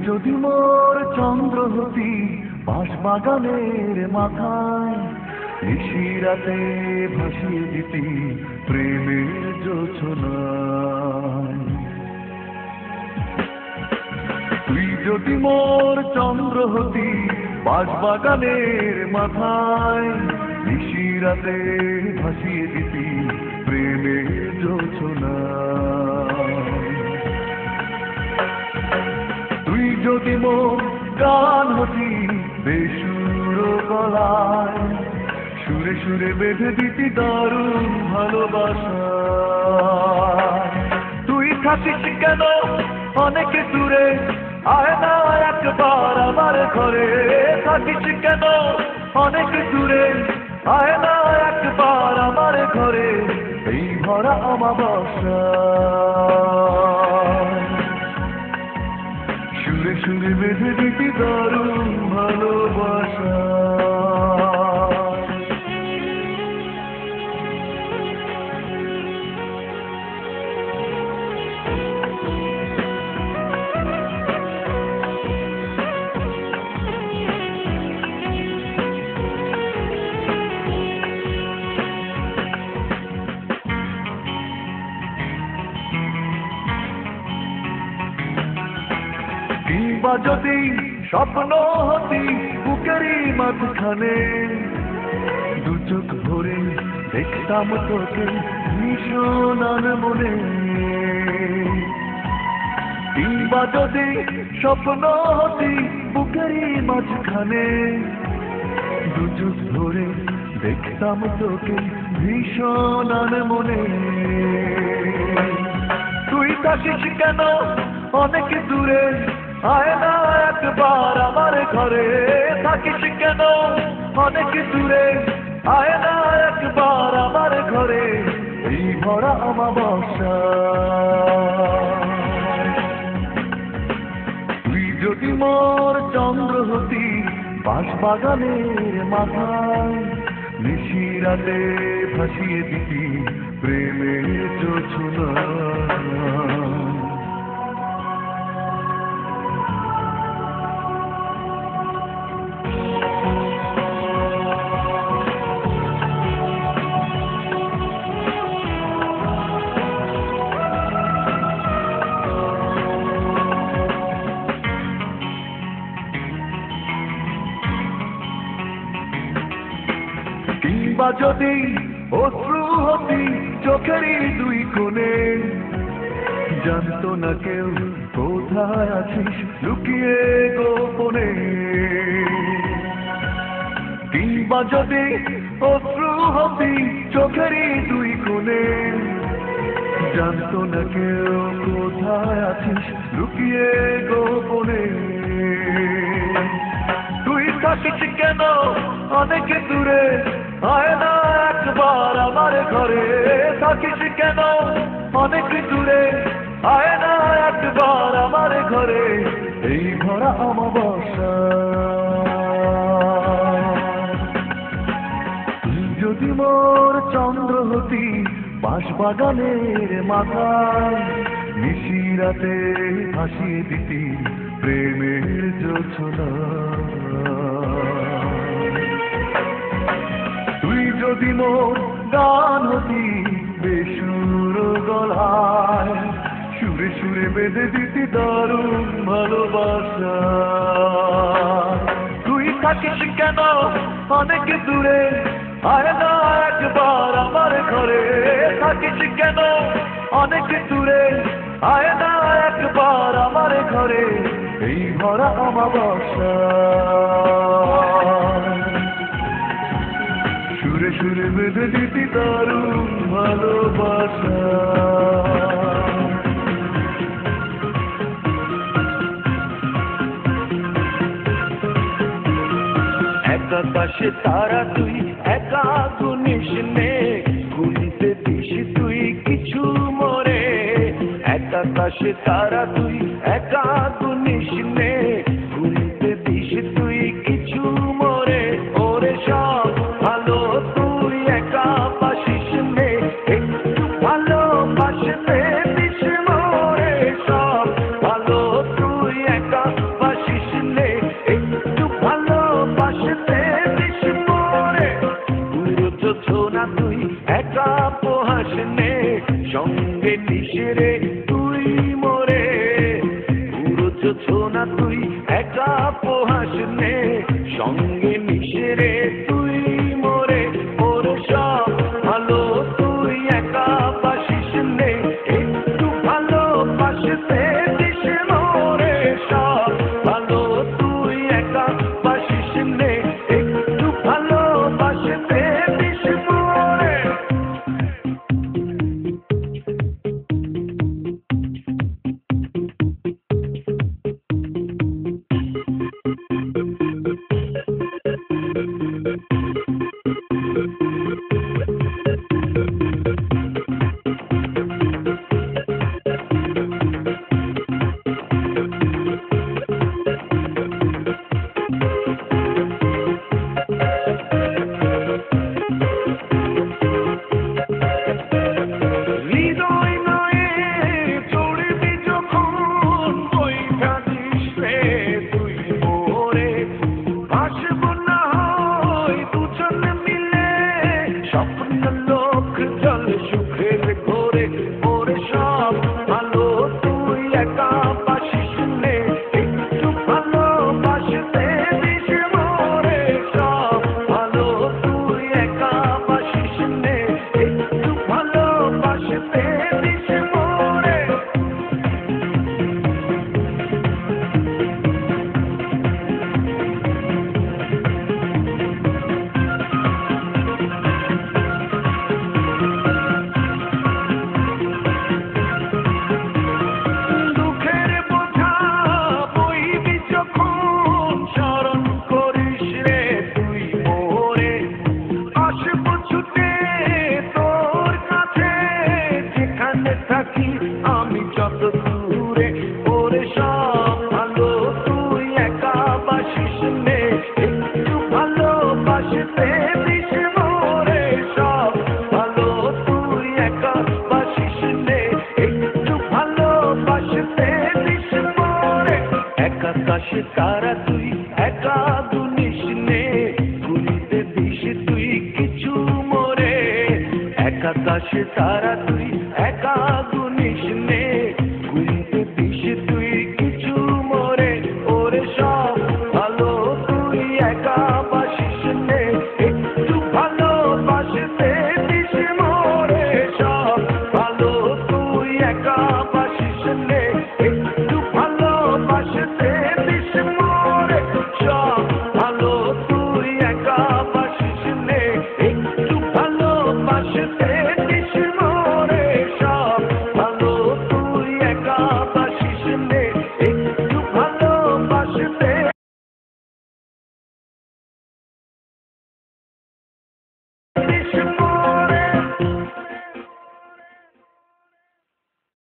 যদি মোর চন্দ্র হতি বাঁশবাগানের মাথায়, নিশিরাতে ভাসিয়ে দিতি প্রেমের জোছনায়। তুই যদি মোর চন্দ্র হতি বাঁশবাগানের মাথায়, নিশিরাতে ভাসিয়ে দিতি প্রেমের জোছনায়। তুই যদি মোর গান হতি বেসুর গলায়, সুরে সুরে বেঁধে দিতি দারুণ ভালোবাসা। তুই থাকিস কেন অনেক দূরে, আয় না একবার আমার ঘরে। থাকিস কেন অনেক দূরে, আয় না একবার আমার ঘরে। এই ভরা অমাবস্যা সুরে সুরে বেঁধে দিতি দারুণ ভালোবাসা। কিংবা যদি স্বপ্ন হতি বুকেরই মাঝখানে, দু চোখ ভরে দেখতাম তোকে ভীষণ মনে। কিংবা যদি স্বপ্ন হতি বুকেরই মাঝখানে, দু চোখ ভরে দেখতাম তোকে ভীষণ মনে। তুই থাকিস কেন অনেক দূরে, আয় না একবার আমার ঘরে। থাকিস কেন অনেক দূরে, আয় না একবার আমার ঘরে। এই ভরা অমাবস্যা তুই যদি মোর চন্দ্র হতি বাঁশবাগানের মাথায়, নিশিরাতে ভাসিয়ে দিতি প্রেমের জোছনায়। কিংবা যদি অশ্রু হতি চোখেরই দুই কোণে, জানতো না কেউ কোথায় আছিস লুকিয়ে গোপনে। কিংবা যদি অশ্রু হতি চোখেরই দুই কোণে, জানতো না কেউ কোথায় আছিস লুকিয়ে গোপনে। তুই থাকিস কেন অনেক দূরে, আয় না একবার আমার ঘরে। থাকিস কেন অনেক দূরে, আয় না একবার আমার ঘরে। এই ভরা অমাবস্যা তুই যদি মোর চন্দ্র হতি বাঁশবাগানের মাথায়, নিশিরাতে ভাসিয়ে দিতি প্রেমের জোছনায়। তুই যদি মোর গান হতি বেসুর গলায়, সুরে সুরে বেঁধে দিতি দারুণ ভালোবাসা। তুই থাকিস কেন অনেক দূরে, আয় না একবার আমার ঘরে। থাকিস কেন অনেক দূরে, আয় না একবার আমার ঘরে। এই ভরা অমাবস্যা সুরে সুরে বেঁধে দিতি দারুণ ভালোবাসা। এক আকাশে তারা তুই একা গুনিস নে, গুনতে দিস তুই কিছু মরে। এক আকাশে তারা তুই একা গুনিস নে, গুনতে দিস তুই কিছু মরে। ওরে সব ভালো তুই একা বাসিস নে, একটু ভালোবাসলে দিস মরে। সব ভালো তুই একা রে তুই মোরে পুরো যোছনা তুই একা পোহাস নে সঙ্গে মিশে রে তুই মোরে ওর সব ভালো তুই একা বাসিস নে একটু ভালোবাসতে দিস মোরে সব ভালো তুই একা বাসিস নে একটু ভালোবাসতে দিস মোরে আমি যত দূরে ওরে সব ভালো তুই একা বাসিস নে একটু ভালোবাসতে দিস মোরে সব ভালো তুই একা বাসিস নে একটু ভালোবাসতে দিস মোরে একা কাশে তারা তুই একা গুনিস নে গুনিতে দিস তুই কিছু মোরে একা কাশে তারা তুই একা গুনিস নে গুনতে দিস তুই কিছু মোরে ওরে সব ভালো তুই একা বাসিস নে একটু ভালোবাসতে দিস মোরে সব ভালো তুই একা